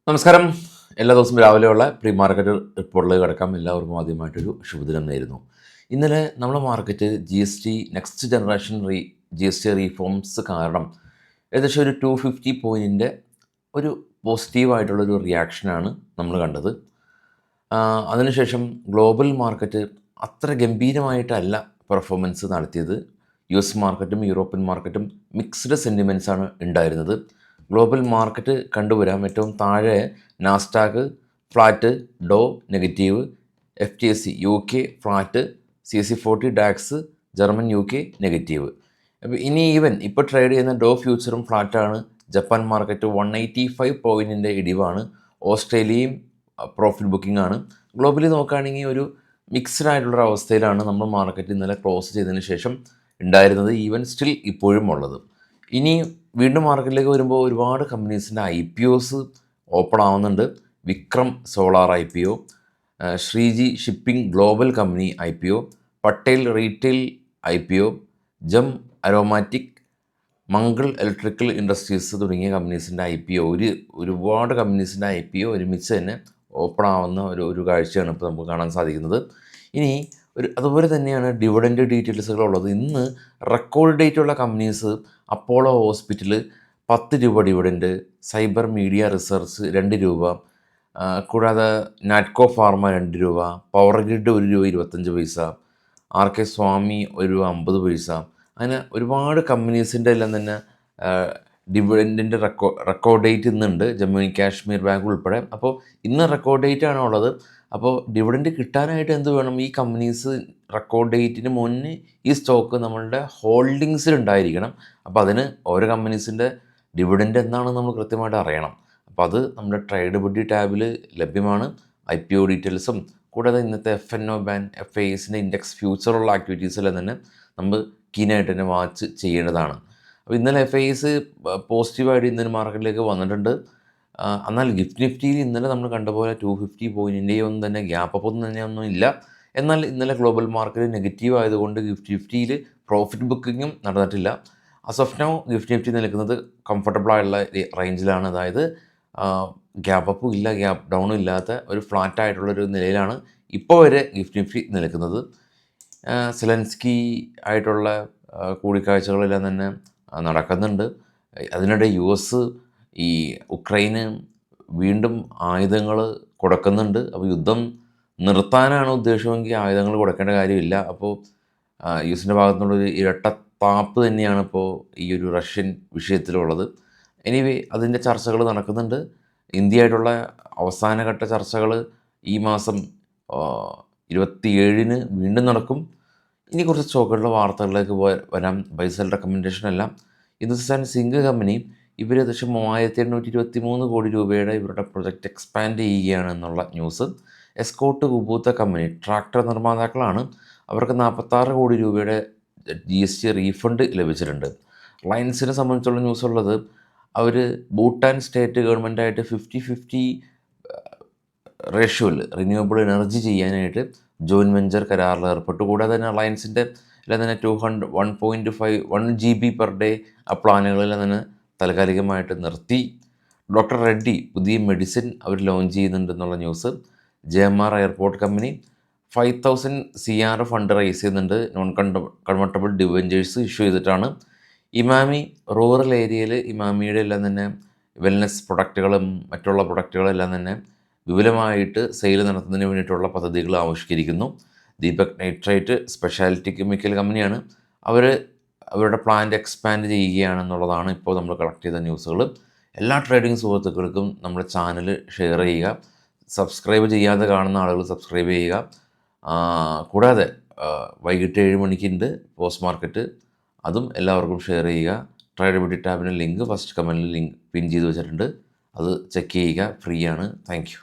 നമസ്കാരം. എല്ലാ ദിവസവും രാവിലെയുള്ള പ്രീ മാർക്കറ്റ് റിപ്പോർട്ടിലേക്ക് കിടക്കാം. എല്ലാവർക്കും ആദ്യമായിട്ടൊരു ശുഭദിനം നേരുന്നു. ഇന്നലെ നമ്മുടെ market next generation G S T reforms കാരണം ഏകദേശം ഒരു 250 പോയിൻറ്റിൻ്റെ ഒരു പോസിറ്റീവായിട്ടുള്ളൊരു റിയാക്ഷനാണ് നമ്മൾ കണ്ടത്. അതിനുശേഷം ഗ്ലോബൽ മാർക്കറ്റ് അത്ര ഗംഭീരമായിട്ടല്ല പെർഫോമൻസ് നടത്തിയത്. US മാർക്കറ്റും യൂറോപ്യൻ മാർക്കറ്റും മിക്സ്ഡ് സെൻറ്റിമെൻറ്റ്സാണ് ഉണ്ടായിരുന്നത്. ഗ്ലോബൽ മാർക്കറ്റ് കണ്ടുവരാം. ഏറ്റവും താഴെ Nasdaq flat, Dow negative, FTSE UK flat, CAC 40 DAX German UK negative. അപ്പോൾ ഇനി ഇപ്പോൾ ട്രേഡ് ചെയ്യുന്ന ഡോ ഫ്യൂച്ചറും ഫ്ലാറ്റാണ്. Japan market 185 പോയിൻറ്റിൻ്റെ ഇടിവാണ്. ഓസ്ട്രേലിയയും പ്രോഫിറ്റ് ബുക്കിംഗ് ആണ്. ഗ്ലോബലി നോക്കുകയാണെങ്കിൽ ഒരു മിക്സ്ഡ് ആയിട്ടുള്ളൊരു അവസ്ഥയിലാണ് നമ്മൾ മാർക്കറ്റ് ഇന്നലെ ക്ലോസ് ചെയ്തതിന് ശേഷം ഉണ്ടായിരുന്നത്, സ്റ്റിൽ ഇപ്പോഴും ഉള്ളത്. ഇനി വീണ്ടും മാർക്കറ്റിലേക്ക് വരുമ്പോൾ ഒരുപാട് കമ്പനീസിൻ്റെ IPOs ഓപ്പൺ ആവുന്നുണ്ട്. Vikram solar IPO, Sreeji shipping global company IPO, Patel retail IPO, ജം അരോമാറ്റിക്, മംഗൾ ഇലക്ട്രിക്കൽ ഇൻഡസ്ട്രീസ് തുടങ്ങിയ കമ്പനീസിൻ്റെ IPO, ഒരുപാട് കമ്പനീസിൻ്റെ IPO ഒരുമിച്ച് തന്നെ ഓപ്പൺ ആവുന്ന ഒരു കാഴ്ചയാണ് ഇപ്പോൾ നമുക്ക് കാണാൻ സാധിക്കുന്നത്. ഇനി അതുപോലെ തന്നെയാണ് ഡിവിഡൻഡ് ഡീറ്റെയിൽസുകളുള്ളത്. ഇന്ന് റെക്കോർഡ് ഡേറ്റുള്ള കമ്പനീസ് അപ്പോളോ ഹോസ്പിറ്റൽ 10 രൂപ ഡിവിഡൻഡ്, സൈബർ മീഡിയ റിസർച്ച് 2 രൂപ, കൂടാതെ നാറ്റ്കോ ഫാർമ 2 രൂപ, പവർ ഗ്രിഡ് 1 രൂപ 25 പൈസ, RK സ്വാമി 1 രൂപ 50 പൈസ. അങ്ങനെ ഒരുപാട് കമ്പനീസിൻ്റെ എല്ലാം തന്നെ ഡിവിഡൻറ്റിൻ്റെ റെക്കോർഡ് ഡേറ്റ് ഇന്നുണ്ട്. ജമ്മു ആൻഡ് കാശ്മീർ ബാങ്ക് ഉൾപ്പെടെ. അപ്പോൾ ഇന്ന് റെക്കോർഡ് ഡേറ്റ് ആണ് ഉള്ളത്. അപ്പോൾ ഡിവിഡൻറ്റ് കിട്ടാനായിട്ട് എന്ത് വേണം? ഈ കമ്പനീസ് റെക്കോർഡ് ഡേറ്റിന് മുന്നേ ഈ സ്റ്റോക്ക് നമ്മളുടെ ഹോൾഡിങ്സിൽ ഉണ്ടായിരിക്കണം. അപ്പോൾ അതിന് ഓരോ കമ്പനീസിൻ്റെ ഡിവിഡൻറ്റ് എന്താണെന്ന് നമ്മൾ കൃത്യമായിട്ട് അറിയണം. അപ്പോൾ അത് നമ്മുടെ ട്രേഡബിലിറ്റി ടാബിൽ ലഭ്യമാണ്. IPO ഡീറ്റെയിൽസും കൂടാതെ ഇന്നത്തെ FNO ബാൻ FISൻ്റെ ഇൻഡെക്സ് ഫ്യൂച്ചറുള്ള ആക്ടിവിറ്റീസെല്ലാം തന്നെ നമ്മൾ കീനായിട്ട് തന്നെ വാച്ച് ചെയ്യേണ്ടതാണ്. അപ്പോൾ ഇന്നലെ FIS പോസിറ്റീവായിട്ട് ഇന്നലെ മാർക്കറ്റിലേക്ക് വന്നിട്ടുണ്ട്. എന്നാൽ ഗിഫ്റ്റ് നിഫ്റ്റിയിൽ ഇന്നലെ നമ്മൾ കണ്ട പോലെ 250 പോയിൻറ്റിൻ്റെയോ ഒന്നും തന്നെ ഗ്യാപ്പ് അപ്പ് ഒന്നും ഇല്ല. എന്നാൽ ഇന്നലെ ഗ്ലോബൽ മാർക്കറ്റ് നെഗറ്റീവ് ആയതുകൊണ്ട് ഗിഫ്റ്റ് നിഫ്റ്റിയിൽ പ്രോഫിറ്റ് ബുക്കിങ്ങും നടന്നിട്ടില്ല. As of now gift Nifty നിൽക്കുന്നത് കംഫർട്ടബിളായുള്ള റേഞ്ചിലാണ്. അതായത് ഗ്യാപ്പ് അപ്പും ഇല്ല, ഗ്യാപ്പ് ഡൗണും ഇല്ലാത്ത ഒരു ഫ്ലാറ്റ് ആയിട്ടുള്ളൊരു നിലയിലാണ് ഇപ്പോൾ വരെ ഗിഫ്റ്റ് നിഫ്റ്റി നിൽക്കുന്നത്. സെലൻസ്കി ആയിട്ടുള്ള കൂടിക്കാഴ്ചകളെല്ലാം തന്നെ നടക്കുന്നുണ്ട്. അതിനിടെ US ഈ ഉക്രൈന് വീണ്ടും ആയുധങ്ങൾ കൊടുക്കുന്നുണ്ട്. അപ്പോൾ യുദ്ധം നിർത്താനാണ് ഉദ്ദേശമെങ്കിൽ ആയുധങ്ങൾ കൊടുക്കേണ്ട കാര്യമില്ല. അപ്പോൾ US ഭാഗത്തുനിന്നുള്ളൊരു ഇരട്ടത്താപ്പ് തന്നെയാണ് ഇപ്പോൾ ഈ ഒരു റഷ്യൻ വിഷയത്തിലുള്ളത്. എനിവേ അതിൻ്റെ ചർച്ചകൾ നടക്കുന്നുണ്ട്. ഇന്ത്യയായിട്ടുള്ള അവസാനഘട്ട ചർച്ചകൾ ഈ മാസം 27-ന് വീണ്ടും നടക്കും. ഇനി കുറച്ച് സ്റ്റോക്കുകളുടെ വാർത്തകളിലേക്ക് വരാം. ബൈസെൽ റെക്കമെൻഡേഷനെല്ലാം ഹിന്ദുസ്ഥാൻ സിങ്ക് കമ്പനി ഏകദേശം 3823 കോടി രൂപയുടെ ഇവരുടെ പ്രൊജക്റ്റ് എക്സ്പാൻഡ് ചെയ്യുകയാണെന്നുള്ള news. Escorts Kubota company tractor നിർമ്മാതാക്കളാണ്. അവർക്ക് 46 കോടി രൂപയുടെ GST റീഫണ്ട് ലഭിച്ചിട്ടുണ്ട്. റിലയൻസിനെ സംബന്ധിച്ചുള്ള ന്യൂസ് ഉള്ളത്, അവർ ഭൂട്ടാൻ സ്റ്റേറ്റ് ഗവൺമെൻറ്റായിട്ട് 50-50 റേഷ്യോയിൽ റിന്യൂവബിൾ എനർജി ചെയ്യാനായിട്ട് ജോയിൻറ്റ് വെഞ്ചർ കരാറിൽ ഏർപ്പെട്ടു. കൂടാതെ തന്നെ റിലയൻസിൻ്റെ എല്ലാം തന്നെ 1.5 GB പെർ ഡേ ആ പ്ലാനുകളെല്ലാം തന്നെ താൽക്കാലികമായിട്ട് നിർത്തി. ഡോക്ടർ റെഡ്ഡി പുതിയ മെഡിസിൻ അവർ ലോഞ്ച് ചെയ്യുന്നുണ്ടെന്നുള്ള news. JMR airport company 5000 CR fund raise ചെയ്യുന്നുണ്ട്. കൺവെർട്ടബിൾ ഡിവെഞ്ചേഴ്സ് ഇഷ്യൂ ചെയ്തിട്ടാണ്. ഇമാമി റൂറൽ ഏരിയയിൽ ഇമാമിയുടെ എല്ലാം തന്നെ വെൽനെസ് പ്രൊഡക്റ്റുകളും മറ്റുള്ള പ്രൊഡക്റ്റുകളെല്ലാം തന്നെ വിപുലമായിട്ട് സെയിൽ നടത്തുന്നതിന് വേണ്ടിയിട്ടുള്ള പദ്ധതികൾ ആവിഷ്കരിക്കുന്നു. ദീപക് നൈട്രേറ്റ് സ്പെഷ്യാലിറ്റി കെമിക്കൽ കമ്പനിയാണ്. അവരുടെ പ്ലാന്റ് എക്സ്പാൻഡ് ചെയ്യുകയാണെന്നുള്ളതാണ് ഇപ്പോൾ നമ്മൾ കളക്ട് ചെയ്ത ന്യൂസുകൾ. എല്ലാ ട്രേഡിംഗ് സുഹൃത്തുക്കൾക്കും നമ്മുടെ ചാനൽ ഷെയർ ചെയ്യുക. സബ്സ്ക്രൈബ് ചെയ്യാതെ കാണുന്ന ആളുകൾ സബ്സ്ക്രൈബ് ചെയ്യുക. കൂടാതെ വൈകിട്ട് 7 മണിക്കുണ്ട് പോസ്റ്റ് മാർക്കറ്റ്, അതും എല്ലാവർക്കും ഷെയർ ചെയ്യുക. ട്രേഡബിലിറ്റി ടാബിൻ്റെ ലിങ്ക് ഫസ്റ്റ് കമൻറ്റിൽ പിൻ ചെയ്ത് വെച്ചിട്ടുണ്ട്. അത് ചെക്ക് ചെയ്യുക, ഫ്രീ ആണ്. Thank you.